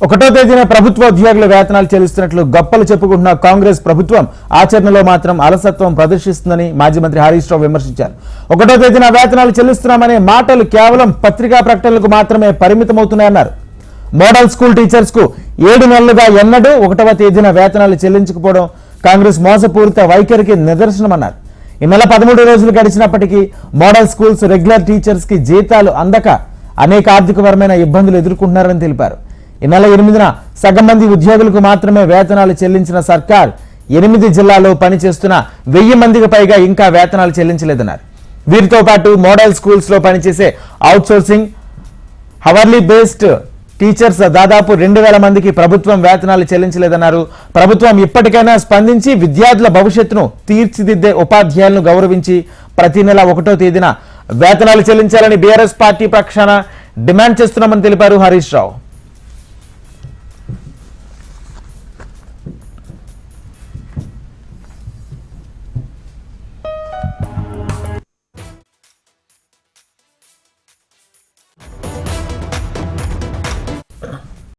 ఒకటో తేదీన ప్రభుత్వ ఉద్యోగుల వేతనాలు చెల్లిస్తున్నట్లు గొప్పలు చెప్పుకుంటున్న కాంగ్రెస్ ప్రభుత్వం ఆచరణలో మాత్రం అలసత్వం ప్రదర్శిస్తుందని మాజీ మంత్రి హరీష్ రావు విమర్శించారు. ఒకటో తేదీన వేతనాలు చెల్లిస్తున్నామనే మాటలు కేవలం పత్రికా ప్రకటనలకు మాత్రమే పరిమితమవుతున్నాయన్నారు. మోడల్ స్కూల్ టీచర్స్ కు 7 నెలలుగా ఎన్నడూ ఒకటవ తేదీన వేతనాలు చెల్లించకపోవడం కాంగ్రెస్ మోసపూరిత వైఖరికి నిదర్శనమన్నారు. ఈ నెల 13 రోజులు గడిచినప్పటికీ మోడల్ స్కూల్స్ రెగ్యులర్ టీచర్స్ కి జీతాలు అందక అనేక ఆర్థికపరమైన ఇబ్బందులు ఎదుర్కొంటున్నారని తెలిపారు. ఈ నెల 8న సగం మంది ఉద్యోగులకు మాత్రమే వేతనాలు చెల్లించిన సర్కార్ 8 జిల్లాల్లో పనిచేస్తున్న 1000 మందికి పైగా ఇంకా వేతనాలు చెల్లించలేదన్నారు. వీరితో పాటు మోడల్ స్కూల్స్ లో పనిచేసే అవుట్సోర్సింగ్ హవర్లీ బేస్డ్ టీచర్స్ దాదాపు 2000 మందికి ప్రభుత్వం వేతనాలు చెల్లించలేదన్నారు. ప్రభుత్వం ఇప్పటికైనా స్పందించి విద్యార్థుల భవిష్యత్తును తీర్చిదిద్దే ఉపాధ్యాయులను గౌరవించి ప్రతి నెల 1వ తేదీన వేతనాలు చెల్లించాలని బీఆర్ఎస్ పార్టీ పక్షాన డిమాండ్ చేస్తున్నామని తెలిపారు హరీష్ రావు.